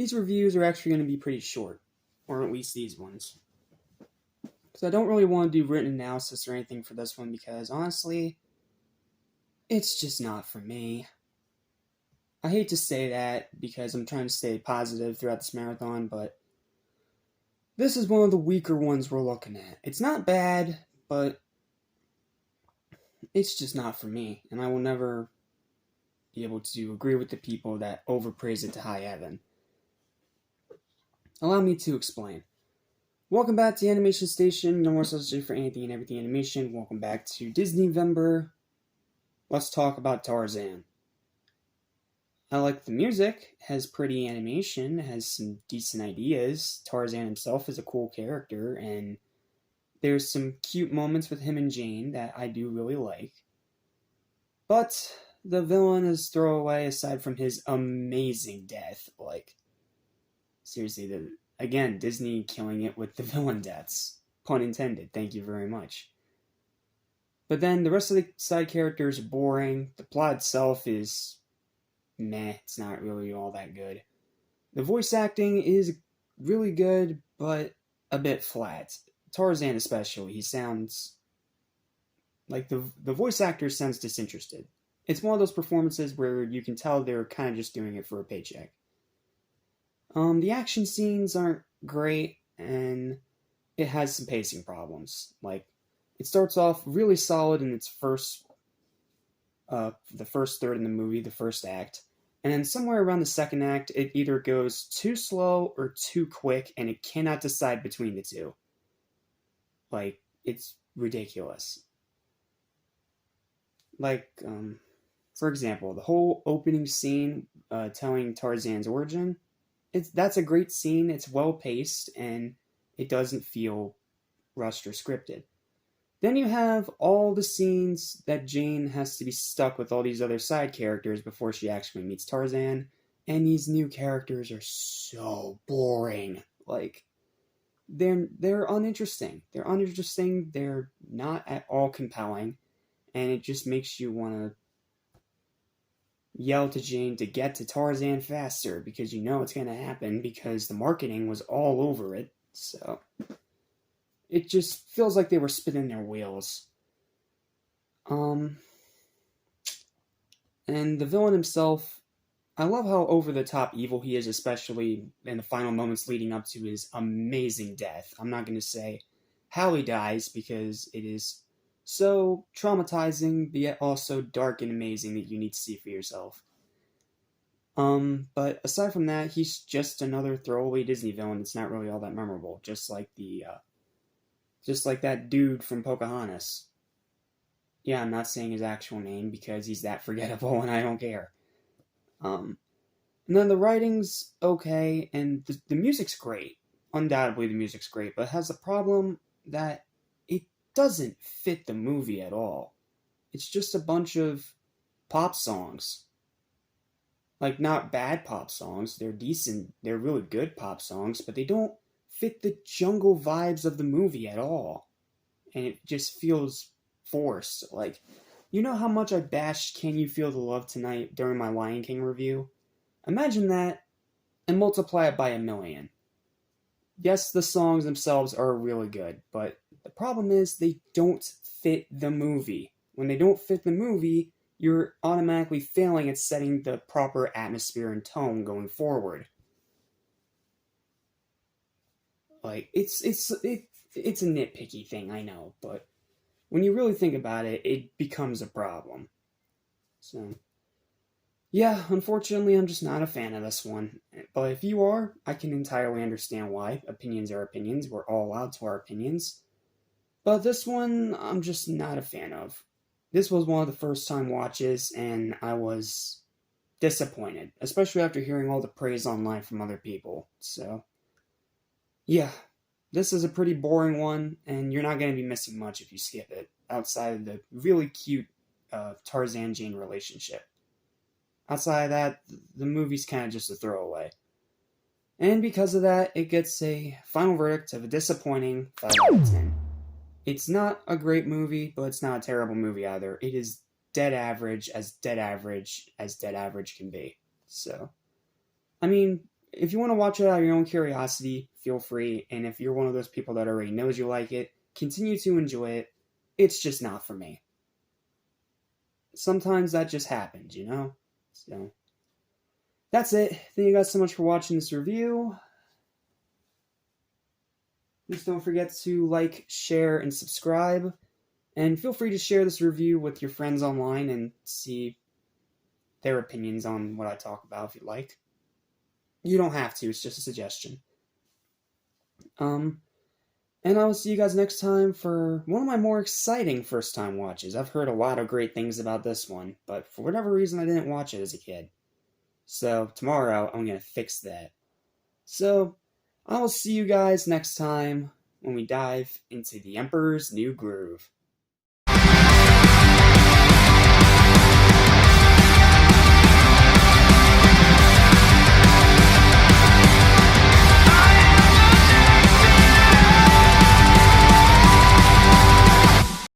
these reviews are actually going to be pretty short, or at least these ones. Because I don't really want to do written analysis or anything for this one because, honestly, it's just not for me. I hate to say that because I'm trying to stay positive throughout this marathon, but this is one of the weaker ones we're looking at. It's not bad, but it's just not for me, and I will never be able to agree with the people that overpraise it to high heaven. Allow me to explain. Welcome back to Animation Station, no more substitute for anything and everything animation. Welcome back to Disney-Vember. Let's talk about Tarzan. I like the music, has pretty animation, has some decent ideas. Tarzan himself is a cool character, and there's some cute moments with him and Jane that I do really like. But the villain is throwaway aside from his amazing death. Like, seriously, again, Disney killing it with the villain deaths. Pun intended, thank you very much. But then the rest of the side characters are boring. The plot itself is meh, it's not really all that good. The voice acting is really good, but a bit flat. Tarzan especially, he sounds like the voice actor sounds disinterested. It's one of those performances where you can tell they're kind of just doing it for a paycheck. The action scenes aren't great, and it has some pacing problems. Like, it starts off really solid in its the first third in the movie, the first act, and then somewhere around the second act, it either goes too slow or too quick, and it cannot decide between the two. Like, it's ridiculous. Like, for example, the whole opening scene telling Tarzan's origin, that's a great scene, it's well paced, and it doesn't feel rushed or scripted. Then you have all the scenes that Jane has to be stuck with all these other side characters before she actually meets Tarzan, and these new characters are so boring. Like, they're uninteresting. They're not at all compelling, and it just makes you want to yell to Jane to get to Tarzan faster because you know it's going to happen because the marketing was all over it. So it just feels like they were spinning their wheels. And the villain himself, I love how over-the-top evil he is, especially in the final moments leading up to his amazing death. I'm not going to say how he dies, because it is so traumatizing, but yet also dark and amazing that you need to see for yourself. But aside from that, he's just another throwaway Disney villain that's not really all that memorable, just like that dude from Pocahontas. Yeah, I'm not saying his actual name because he's that forgettable and I don't care. And then the writing's okay, and the music's great. Undoubtedly the music's great, but it has a problem that it doesn't fit the movie at all. It's just a bunch of pop songs. Like, not bad pop songs, they're decent, they're really good pop songs, but they don't fit the jungle vibes of the movie at all. And it just feels forced. Like, you know how much I bashed Can You Feel the Love Tonight during my Lion King review? Imagine that and multiply it by 1,000,000. Yes, the songs themselves are really good, but the problem is they don't fit the movie. When they don't fit the movie, you're automatically failing at setting the proper atmosphere and tone going forward. Like, it's a nitpicky thing, I know, but when you really think about it, it becomes a problem. So, yeah, unfortunately, I'm just not a fan of this one. But if you are, I can entirely understand why. Opinions are opinions. We're all allowed to our opinions. But this one, I'm just not a fan of. This was one of the first time watches, and I was disappointed, especially after hearing all the praise online from other people. So, yeah, this is a pretty boring one, and you're not going to be missing much if you skip it, outside of the really cute Tarzan-Jane relationship. Outside of that, the movie's kind of just a throwaway. And because of that, it gets a final verdict of a disappointing 5 out of 10. It's not a great movie, but it's not a terrible movie either. It is dead average as dead average can be. So, I mean, if you want to watch it out of your own curiosity, feel free. And if you're one of those people that already knows you like it, continue to enjoy it. It's just not for me. Sometimes that just happens, you know? So, that's it. Thank you guys so much for watching this review. Please don't forget to like, share, and subscribe. And feel free to share this review with your friends online and see their opinions on what I talk about if you'd like. You don't have to, it's just a suggestion. And I will see you guys next time for one of my more exciting first-time watches. I've heard a lot of great things about this one, but for whatever reason I didn't watch it as a kid. So tomorrow I'm going to fix that. So I will see you guys next time when we dive into the Emperor's New Groove.